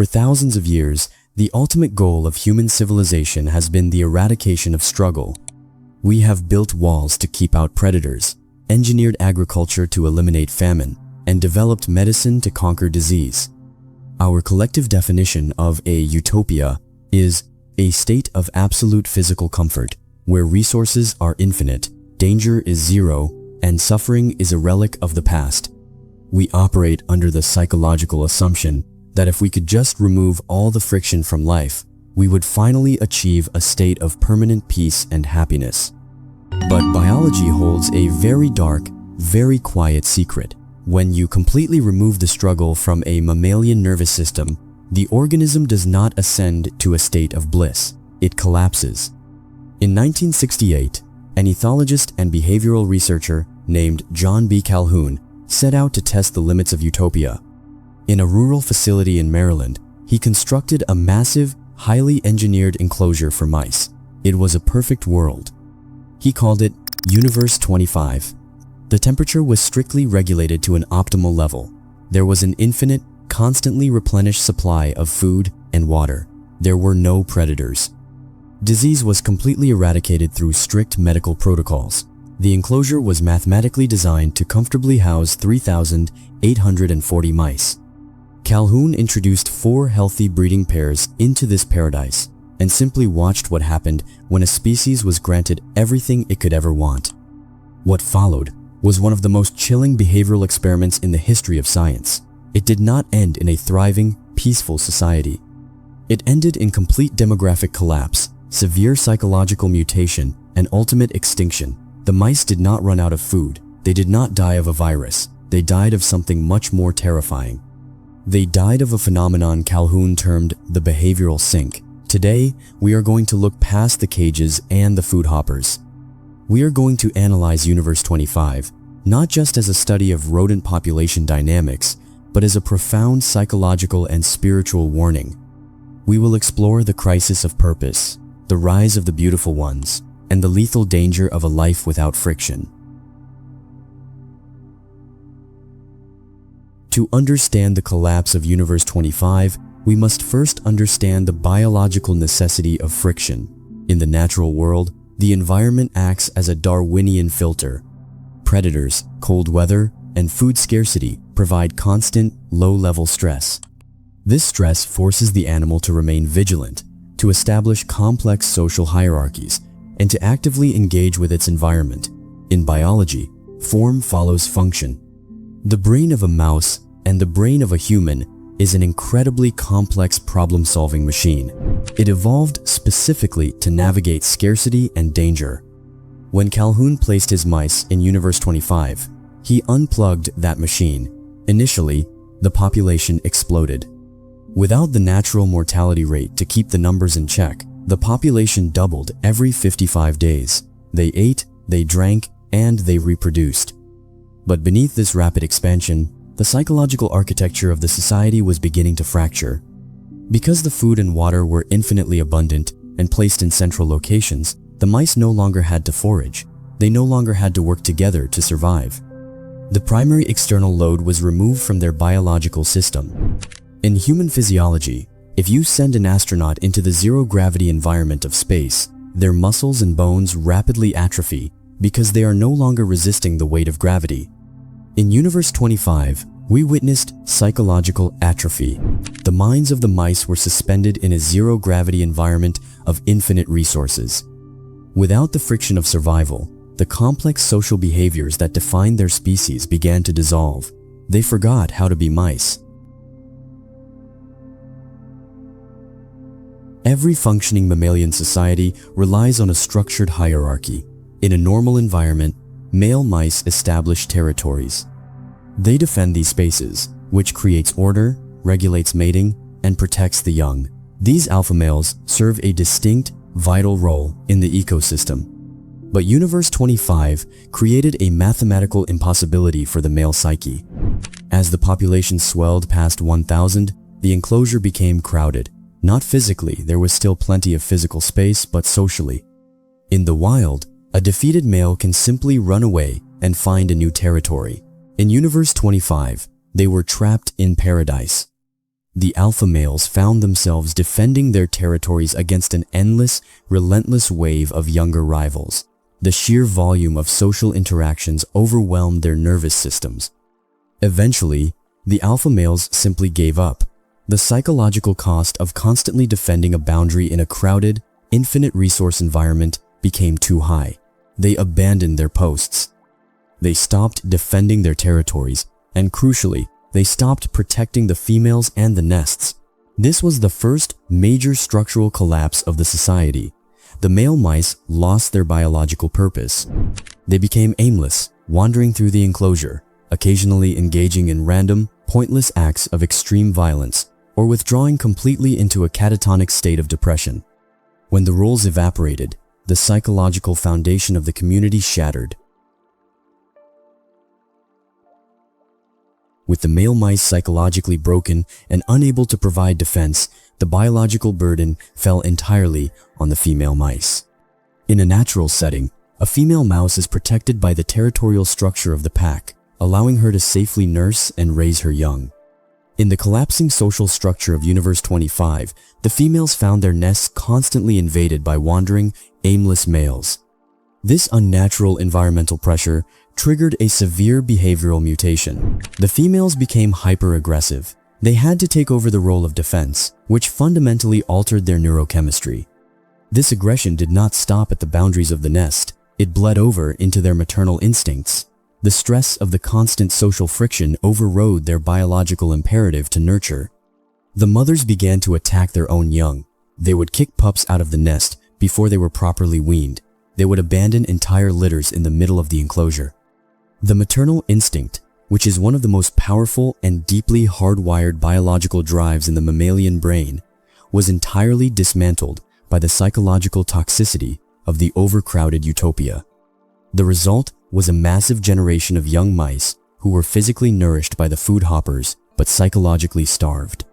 For thousands of years, the ultimate goal of human civilization has been the eradication of struggle. We have built walls to keep out predators, engineered agriculture to eliminate famine, and developed medicine to conquer disease. Our collective definition of a utopia is a state of absolute physical comfort, where resources are infinite, danger is zero, and suffering is a relic of the past. We operate under the psychological assumption that if we could just remove all the friction from life, we would finally achieve a state of permanent peace and happiness. But biology holds a very dark, very quiet secret. When you completely remove the struggle from a mammalian nervous system, the organism does not ascend to a state of bliss. It collapses. In 1968, an ethologist and behavioral researcher named John B. Calhoun set out to test the limits of utopia. In a rural facility in Maryland, he constructed a massive, highly engineered enclosure for mice. It was a perfect world. He called it Universe 25. The temperature was strictly regulated to an optimal level. There was an infinite, constantly replenished supply of food and water. There were no predators. Disease was completely eradicated through strict medical protocols. The enclosure was mathematically designed to comfortably house 3,840 mice. Calhoun introduced 4 healthy breeding pairs into this paradise and simply watched what happened when a species was granted everything it could ever want. What followed was one of the most chilling behavioral experiments in the history of science. It did not end in a thriving, peaceful society. It ended in complete demographic collapse, severe psychological mutation, and ultimate extinction. The mice did not run out of food. They did not die of a virus. They died of something much more terrifying. They died of a phenomenon Calhoun termed the behavioral sink. Today, we are going to look past the cages and the food hoppers. We are going to analyze Universe 25, not just as a study of rodent population dynamics, but as a profound psychological and spiritual warning. We will explore the crisis of purpose, the rise of the beautiful ones, and the lethal danger of a life without friction. To understand the collapse of Universe 25, we must first understand the biological necessity of friction. In the natural world, the environment acts as a Darwinian filter. Predators, cold weather, and food scarcity provide constant, low-level stress. This stress forces the animal to remain vigilant, to establish complex social hierarchies, and to actively engage with its environment. In biology, form follows function. The brain of a mouse and the brain of a human is an incredibly complex problem-solving machine. It evolved specifically to navigate scarcity and danger. When Calhoun placed his mice in Universe 25, he unplugged that machine. Initially, the population exploded. Without the natural mortality rate to keep the numbers in check, the population doubled every 55 days. They ate, they drank, and they reproduced. But beneath this rapid expansion, the psychological architecture of the society was beginning to fracture. Because the food and water were infinitely abundant and placed in central locations, the mice no longer had to forage. They no longer had to work together to survive. The primary external load was removed from their biological system. In human physiology, if you send an astronaut into the zero-gravity environment of space, their muscles and bones rapidly atrophy because they are no longer resisting the weight of gravity. In Universe 25, we witnessed psychological atrophy. The minds of the mice were suspended in a zero-gravity environment of infinite resources. Without the friction of survival, the complex social behaviors that defined their species began to dissolve. They forgot how to be mice. Every functioning mammalian society relies on a structured hierarchy. In a normal environment, male mice establish territories. They defend these spaces, which creates order, regulates mating, and protects the young. These alpha males serve a distinct, vital role in the ecosystem. But Universe 25 created a mathematical impossibility for the male psyche. As the population swelled past 1,000, the enclosure became crowded. Not physically, there was still plenty of physical space, but socially. In the wild, a defeated male can simply run away and find a new territory. In Universe 25, they were trapped in paradise. The alpha males found themselves defending their territories against an endless, relentless wave of younger rivals. The sheer volume of social interactions overwhelmed their nervous systems. Eventually, the alpha males simply gave up. The psychological cost of constantly defending a boundary in a crowded, infinite resource environment became too high. They abandoned their posts. They stopped defending their territories, and crucially, they stopped protecting the females and the nests. This was the first major structural collapse of the society. The male mice lost their biological purpose. They became aimless, wandering through the enclosure, occasionally engaging in random, pointless acts of extreme violence, or withdrawing completely into a catatonic state of depression. When the roles evaporated, the psychological foundation of the community shattered. With the male mice psychologically broken and unable to provide defense, the biological burden fell entirely on the female mice. In a natural setting, a female mouse is protected by the territorial structure of the pack, allowing her to safely nurse and raise her young. In the collapsing social structure of Universe 25, the females found their nests constantly invaded by wandering, aimless males. This unnatural environmental pressure triggered a severe behavioral mutation. The females became hyper-aggressive. They had to take over the role of defense, which fundamentally altered their neurochemistry. This aggression did not stop at the boundaries of the nest. It bled over into their maternal instincts. The stress of the constant social friction overrode their biological imperative to nurture. The mothers began to attack their own young. They would kick pups out of the nest before they were properly weaned. They would abandon entire litters in the middle of the enclosure. The maternal instinct, which is one of the most powerful and deeply hardwired biological drives in the mammalian brain, was entirely dismantled by the psychological toxicity of the overcrowded utopia. The result was a massive generation of young mice who were physically nourished by the food hoppers but psychologically starved.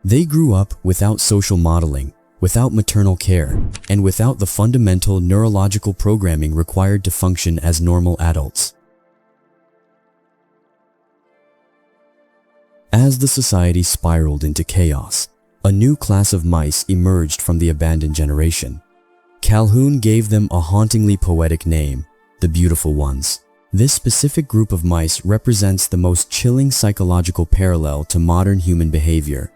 They grew up without social modeling, without maternal care, and without the fundamental neurological programming required to function as normal adults. As the society spiraled into chaos, a new class of mice emerged from the abandoned generation. Calhoun gave them a hauntingly poetic name, the beautiful ones. This specific group of mice represents the most chilling psychological parallel to modern human behavior.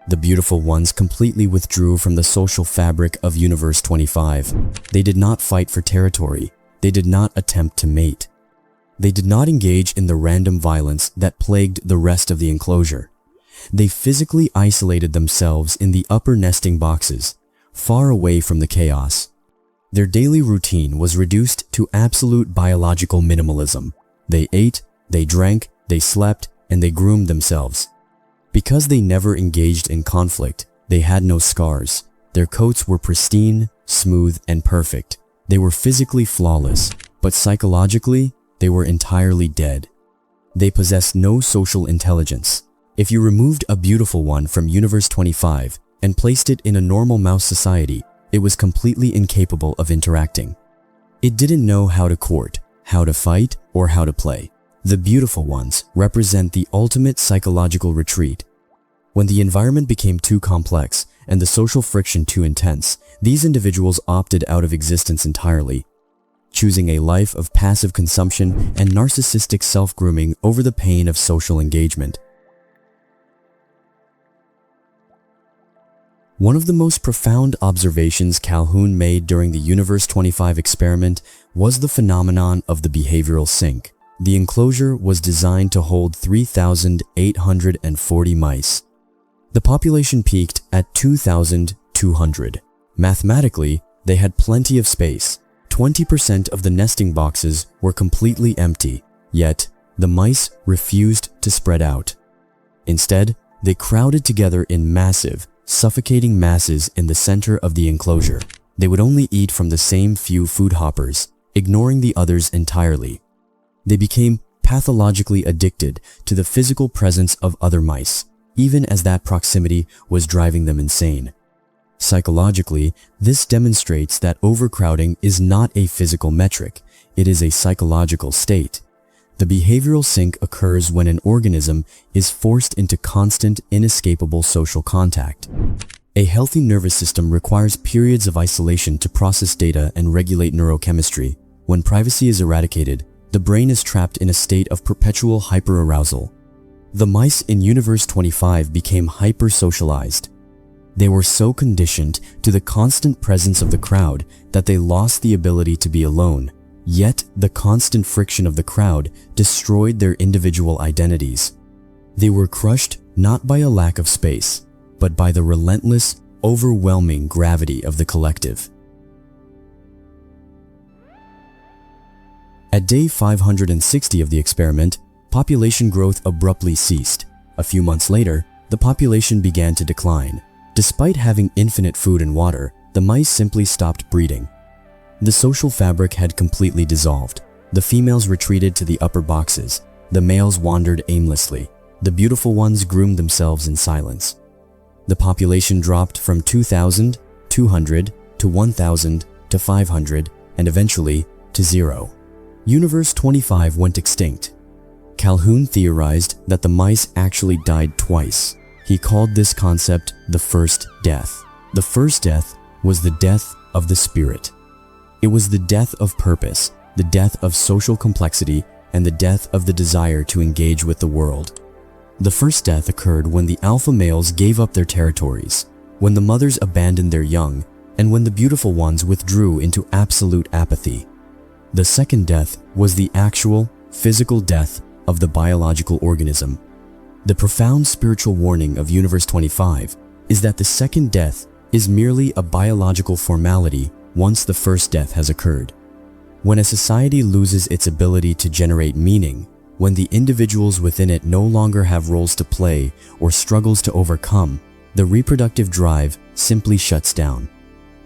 The beautiful ones completely withdrew from the social fabric of Universe 25. They did not fight for territory. They did not attempt to mate. They did not engage in the random violence that plagued the rest of the enclosure. They physically isolated themselves in the upper nesting boxes, far away from the chaos. Their daily routine was reduced to absolute biological minimalism. They ate, they drank, they slept, and they groomed themselves. Because they never engaged in conflict, they had no scars. Their coats were pristine, smooth, and perfect. They were physically flawless, but psychologically, they were entirely dead. They possessed no social intelligence. If you removed a beautiful one from Universe 25 and placed it in a normal mouse society, it was completely incapable of interacting. It didn't know how to court, how to fight, or how to play. The beautiful ones represent the ultimate psychological retreat. When the environment became too complex and the social friction too intense, these individuals opted out of existence entirely, choosing a life of passive consumption and narcissistic self-grooming over the pain of social engagement. One of the most profound observations Calhoun made during the Universe 25 experiment was the phenomenon of the behavioral sink. The enclosure was designed to hold 3,840 mice. The population peaked at 2,200. Mathematically, they had plenty of space. 20% of the nesting boxes were completely empty, yet the mice refused to spread out. Instead, they crowded together in massive, suffocating masses in the center of the enclosure. They would only eat from the same few food hoppers, ignoring the others entirely. They became pathologically addicted to the physical presence of other mice, even as that proximity was driving them insane. Psychologically, this demonstrates that overcrowding is not a physical metric, it is a psychological state. The behavioral sink occurs when an organism is forced into constant, inescapable social contact. A healthy nervous system requires periods of isolation to process data and regulate neurochemistry. When privacy is eradicated, the brain is trapped in a state of perpetual hyperarousal. The mice in Universe 25 became hyper-socialized. They were so conditioned to the constant presence of the crowd that they lost the ability to be alone. Yet, the constant friction of the crowd destroyed their individual identities. They were crushed not by a lack of space, but by the relentless, overwhelming gravity of the collective. At day 560 of the experiment, population growth abruptly ceased. A few months later, the population began to decline. Despite having infinite food and water, the mice simply stopped breeding. The social fabric had completely dissolved. The females retreated to the upper boxes. The males wandered aimlessly. The beautiful ones groomed themselves in silence. The population dropped from 2,200 to 1,000 to 500 and eventually to 0. Universe 25 went extinct. Calhoun theorized that the mice actually died twice. He called this concept the first death. The first death was the death of the spirit. It was the death of purpose, the death of social complexity, and the death of the desire to engage with the world. The first death occurred when the alpha males gave up their territories, when the mothers abandoned their young, and when the beautiful ones withdrew into absolute apathy. The second death was the actual, physical death of the biological organism. The profound spiritual warning of Universe 25 is that the second death is merely a biological formality once the first death has occurred. When a society loses its ability to generate meaning, when the individuals within it no longer have roles to play or struggles to overcome, the reproductive drive simply shuts down.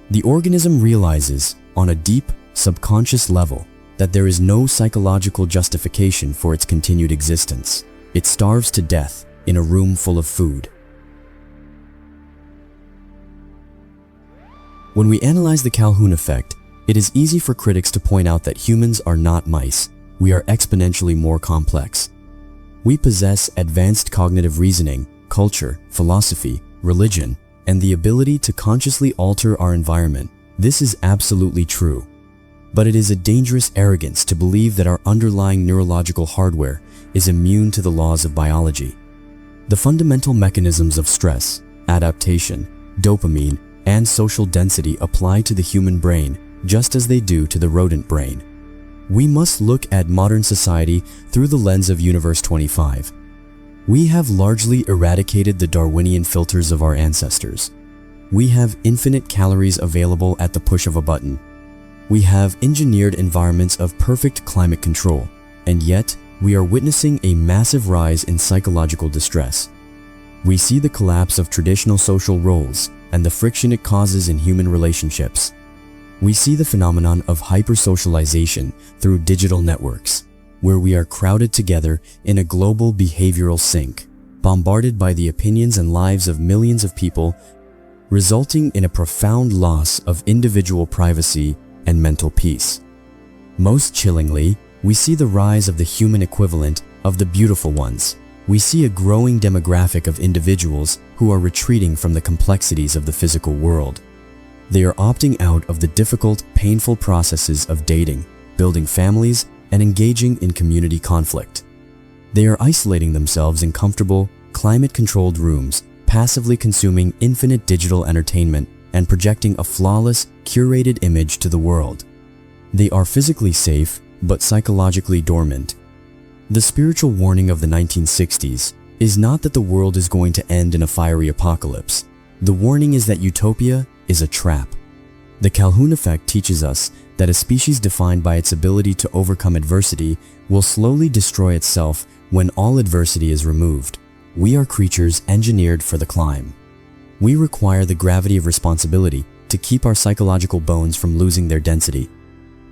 The organism realizes, on a deep, subconscious level, that there is no psychological justification for its continued existence. It starves to death in a room full of food. When we analyze the Calhoun effect, it is easy for critics to point out that humans are not mice. We are exponentially more complex. We possess advanced cognitive reasoning, culture, philosophy, religion, and the ability to consciously alter our environment. This is absolutely true. But it is a dangerous arrogance to believe that our underlying neurological hardware is immune to the laws of biology. The fundamental mechanisms of stress, adaptation, dopamine, and social density apply to the human brain just as they do to the rodent brain. We must look at modern society through the lens of Universe 25. We have largely eradicated the Darwinian filters of our ancestors. We have infinite calories available at the push of a button. We have engineered environments of perfect climate control, and yet we are witnessing a massive rise in psychological distress. We see the collapse of traditional social roles and the friction it causes in human relationships. We see the phenomenon of hypersocialization through digital networks, where we are crowded together in a global behavioral sink, bombarded by the opinions and lives of millions of people, resulting in a profound loss of individual privacy and mental peace. Most chillingly, we see the rise of the human equivalent of the beautiful ones. We see a growing demographic of individuals who are retreating from the complexities of the physical world. They are opting out of the difficult, painful processes of dating, building families, and engaging in community conflict. They are isolating themselves in comfortable, climate-controlled rooms, passively consuming infinite digital entertainment and projecting a flawless, curated image to the world. They are physically safe, but psychologically dormant. The spiritual warning of the 1960s is not that the world is going to end in a fiery apocalypse. The warning is that utopia is a trap. The Calhoun effect teaches us that a species defined by its ability to overcome adversity will slowly destroy itself when all adversity is removed. We are creatures engineered for the climb. We require the gravity of responsibility to keep our psychological bones from losing their density.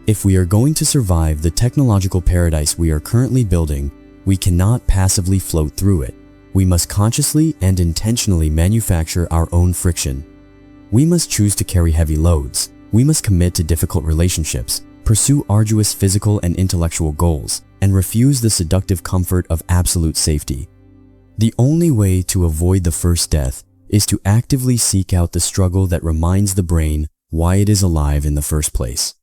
If we are going to survive the technological paradise we are currently building, we cannot passively float through it. We must consciously and intentionally manufacture our own friction. We must choose to carry heavy loads. We must commit to difficult relationships, pursue arduous physical and intellectual goals, and and refuse the seductive comfort of absolute safety. The only way to avoid the first death is to actively seek out the struggle that reminds the brain why it is alive in the first place.